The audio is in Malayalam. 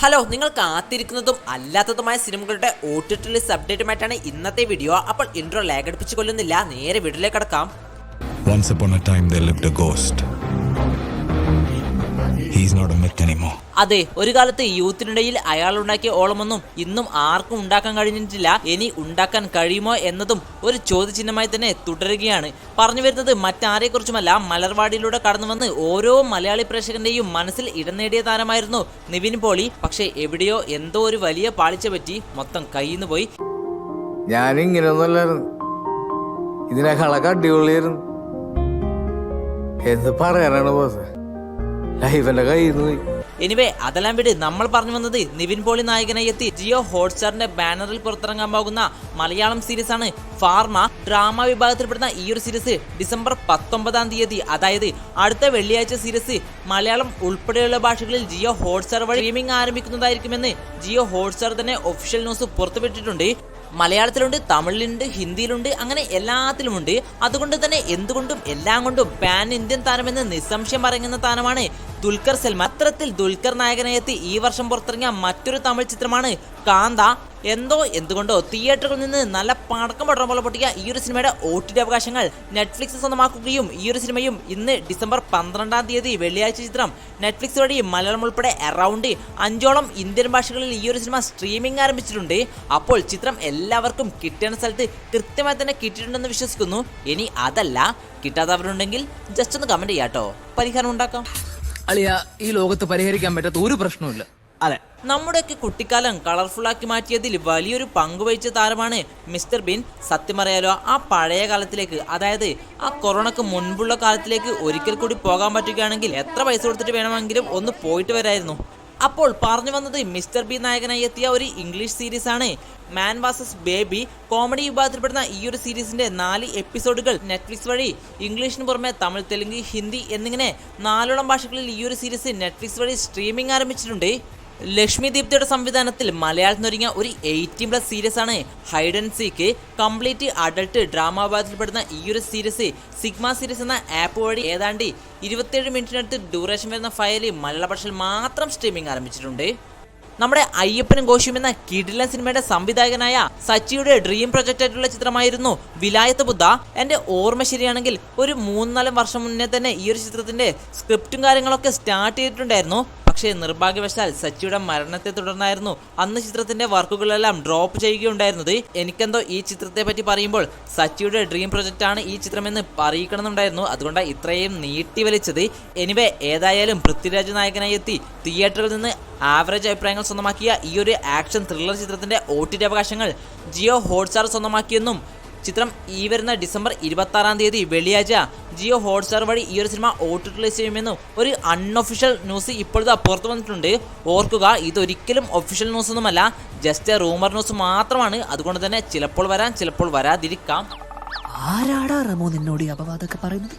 ഹലോ, നിങ്ങൾ കാത്തിരിക്കുന്നതും അല്ലാത്തതുമായ സിനിമകളുടെ OTT ലിസ്റ്റ് അപ്ഡേറ്റുമായിട്ടാണ് ഇന്നത്തെ വീഡിയോ. അപ്പോൾ ഇൻട്രോ ലാഗ് അടിപ്പിച്ച് കൊല്ലുന്നില്ല, നേരെ വീഡിയോയിലേക്ക് കടക്കാം. Once upon a time there lived a ghost. He's not a myth anymore. അതെ, ഒരു കാലത്ത് യൂത്തിനിടയിൽ അയാൾ ഉണ്ടാക്കിയ ഓളമൊന്നും ഇന്നും ആർക്കും ഉണ്ടാക്കാൻ കഴിഞ്ഞിട്ടില്ല. ഇനി ഉണ്ടാക്കാൻ കഴിയുമോ എന്നതും ഒരു ചോദ്യചിഹ്നമായി തന്നെ തുടരുകയാണ്. പറഞ്ഞു വരുന്നത് മറ്റാരെക്കുറിച്ചുമല്ല, മലർവാടിയിലൂടെ കടന്നു വന്ന് ഓരോ മലയാളി പ്രേക്ഷകന്റെയും മനസ്സിൽ ഇടം നേടിയ താരമായിരുന്നു നിവിൻ പോളി. പക്ഷെ എവിടെയോ എന്തോ ഒരു വലിയ പാളിച്ച പറ്റി മൊത്തം കയ്യിന്ന് പോയി. ഞാനിങ്ങനെയൊന്നുമല്ലായിരുന്നു, ഇതിനേക്കാളൊക്കെ അടിപൊളിയായിരുന്നു. എന്ത് പറയാനാണ് ബോസ്, ലൈഫിന്റെ കയ്യിൽ നിന്ന് പോയി. എനിവേ, അതെല്ലാം വിട്. നമ്മൾ പറഞ്ഞു വന്നത് നിവിൻ പോളി നായകനായി എത്തി ജിയോ ഹോട്ട്സ്റ്റാറിന്റെ ബാനറിൽ പുറത്തിറങ്ങാൻ പോകുന്ന മലയാളം സീരീസ് ആണ് ഫാർമ. ഡ്രാമ വിഭാഗത്തിൽപ്പെടുന്ന ഈ ഒരു സീരീസ് ഡിസംബർ 19-ാം തീയതി, അതായത് അടുത്ത വെള്ളിയാഴ്ച സീരീസ് മലയാളം ഉൾപ്പെടെയുള്ള ഭാഷകളിൽ ജിയോ ഹോട്ട്സ്റ്റാർ വഴി സ്ട്രീമിംഗ് ആരംഭിക്കുന്നതായിരിക്കുമെന്ന് ജിയോ ഹോട്ട്സ്റ്റാർ തന്നെ ഒഫീഷ്യൽ ന്യൂസ് പുറത്തുവിട്ടിട്ടുണ്ട്. മലയാളത്തിലുണ്ട്, തമിഴിലുണ്ട്, ഹിന്ദിയിലുണ്ട്, അങ്ങനെ എല്ലാത്തിലുമുണ്ട്. അതുകൊണ്ട് തന്നെ എന്തുകൊണ്ടും എല്ലാം കൊണ്ടും പാൻ ഇന്ത്യൻ താരമെന്ന് നിസ്സംശയം പറയുന്ന താരമാണ് ദുൽഖർ സൽമാൻ. അത്തരത്തിൽ ദുൽഖർ നായകനായെത്തി ഈ വർഷം പുറത്തിറങ്ങിയ മറ്റൊരു തമിഴ് ചിത്രമാണ് കാന്ത. എന്തുകൊണ്ടോ തിയേറ്ററുകളിൽ നിന്ന് നല്ല പടക്കം പടം പോലെ പൊട്ടിയ ഈ ഒരു സിനിമയുടെ OTT അവകാശങ്ങൾ നെറ്റ്ഫ്ലിക്സ് സ്വന്തമാക്കുകയും ഈ ഒരു സിനിമയും ഇന്ന് ഡിസംബർ 12-ാം തീയതി വെള്ളിയാഴ്ച ചിത്രം നെറ്റ്ഫ്ലിക്സ് വഴി മലയാളം ഉൾപ്പെടെ അറൗണ്ട് 5ഓളം ഇന്ത്യൻ ഭാഷകളിൽ ഈ ഒരു സിനിമ സ്ട്രീമിംഗ് ആരംഭിച്ചിട്ടുണ്ട്. അപ്പോൾ ചിത്രം എല്ലാവർക്കും കിട്ടേണ്ട സ്ഥലത്ത് കൃത്യമായി തന്നെ കിട്ടിയിട്ടുണ്ടെന്ന് വിശ്വസിക്കുന്നു. ഇനി അതല്ല, കിട്ടാത്തവരുണ്ടെങ്കിൽ ജസ്റ്റ് ഒന്ന് കമന്റ് ചെയ്യാട്ടോ, പരിഹാരം ഉണ്ടാക്കാം. അളിയ, ഈ ലോകത്ത് പരിഹരിക്കാൻ പറ്റാത്ത ഒരു പ്രശ്നവുമില്ല. അതെ, നമ്മുടെയൊക്കെ കുട്ടിക്കാലം കളർഫുള്ളാക്കി മാറ്റിയതിൽ വലിയൊരു പങ്കുവഹിച്ച താരമാണ് മിസ്റ്റർ ബീൻ. സത്യം പറയാലോ, ആ പഴയ കാലത്തിലേക്ക്, അതായത് ആ കൊറോണക്ക് മുൻപുള്ള കാലത്തിലേക്ക് ഒരിക്കൽ കൂടി പോകാൻ പറ്റുകയാണെങ്കിൽ എത്ര പൈസ കൊടുത്തിട്ട് വേണമെങ്കിലും ഒന്ന് പോയിട്ട് വരായിരുന്നു. അപ്പോൾ പറഞ്ഞു വന്നത് മിസ്റ്റർ ബീൻ നായകനായി എത്തിയ ഒരു ഇംഗ്ലീഷ് സീരീസ് ആണ് മാൻ വാസസ് ബേബി. കോമഡി വിഭാഗത്തിൽപ്പെടുന്ന ഈ ഒരു സീരീസിന്റെ 4 എപ്പിസോഡുകൾ നെറ്റ്ഫ്ലിക്സ് വഴി ഇംഗ്ലീഷിന് പുറമെ തമിഴ്, തെലുങ്ക്, ഹിന്ദി എന്നിങ്ങനെ 4ഓളം ഭാഷകളിൽ ഈ ഒരു സീരീസ് നെറ്റ്ഫ്ലിക്സ് വഴി സ്ട്രീമിംഗ് ആരംഭിച്ചിട്ടുണ്ട്. ലക്ഷ്മി ദീപ്തിയുടെ സംവിധാനത്തിൽ മലയാളത്തിൽ ഒരുങ്ങിയ ഒരു 18+ സീരീസ് ആണ് hide and seek. Complete adult drama വിഭാഗത്തിൽപ്പെടുന്ന ഈ ഒരു സീരീസ് സിഗ്മ സീരീസ് എന്ന ആപ്പ് വഴി ഏതാണ്ട് 27 മിനിറ്റിനടുത്ത് ഡ്യൂറേഷൻ വരുന്ന ഫയൽ മലയാള ഭാഷയിൽ മാത്രം സ്ട്രീമിംഗ് ആരംഭിച്ചിട്ടുണ്ട്. നമ്മുടെ അയ്യപ്പനും കോശിയും എന്ന കിടിലൻ സിനിമയുടെ സംവിധായകനായ സച്ചിയുടെ ഡ്രീം പ്രൊജക്റ്റ് ആയിട്ടുള്ള ചിത്രമായിരുന്നു വിലായത്ത് ബുദ്ധ. എൻ്റെ ഓർമ്മ ശരിയാണെങ്കിൽ ഒരു 3-4 വർഷം മുന്നേ തന്നെ ഈ ഒരു ചിത്രത്തിന്റെ സ്ക്രിപ്റ്റും കാര്യങ്ങളൊക്കെ സ്റ്റാർട്ട് ചെയ്തിട്ടുണ്ടായിരുന്നു. പക്ഷേ നിർഭാഗ്യവശാൽ സച്ചിയുടെ മരണത്തെ തുടർന്നായിരുന്നു അന്ന് ചിത്രത്തിന്റെ വർക്കുകളെല്ലാം ഡ്രോപ്പ് ചെയ്യുകയുണ്ടായിരുന്നത്. എനിക്കെന്തോ ഈ ചിത്രത്തെ പറ്റി പറയുമ്പോൾ സച്ചിയുടെ ഡ്രീം പ്രൊജക്റ്റ് ആണ് ഈ ചിത്രമെന്ന് പറയിക്കണമെന്നുണ്ടായിരുന്നു. അതുകൊണ്ടാണ് ഇത്രയും നീട്ടി വലിച്ചത്. എനിവേ, ഏതായാലും പൃഥ്വിരാജ് നായകനായി എത്തി തിയേറ്ററിൽ നിന്ന് ആവറേജ് അഭിപ്രായങ്ങൾ സ്വന്തമാക്കിയ ഈ ഒരു ആക്ഷൻ ത്രില്ലർ ചിത്രത്തിന്റെ OTT അവകാശങ്ങൾ ജിയോ ഹോട്ട്സ്റ്റാർ സ്വന്തമാക്കിയെന്നും ചിത്രം ഈ വരുന്ന ഡിസംബർ 26-ാം തീയതി വെള്ളിയാഴ്ച ജിയോ ഹോട്ട്സ്റ്റാർ വഴി ഈ ഒരു സിനിമ OTT റിലീസ് ചെയ്യുമെന്നും ഒരു അൺഒഫീഷ്യൽ ന്യൂസ് ഇപ്പോഴത്തെ പുറത്തു വന്നിട്ടുണ്ട്. ഓർക്കുക, ഇതൊരിക്കലും ഒഫീഷ്യൽ ന്യൂസ് ഒന്നുമല്ല, ജസ്റ്റ് റൂമർ ന്യൂസ് മാത്രമാണ്. അതുകൊണ്ട് തന്നെ ചിലപ്പോൾ വരാം, ചിലപ്പോൾ വരാതിരിക്കാം. ആരാടാ റമോ നിന്നോട് ഈ അപവാദമൊക്കെ പറയുന്നത്?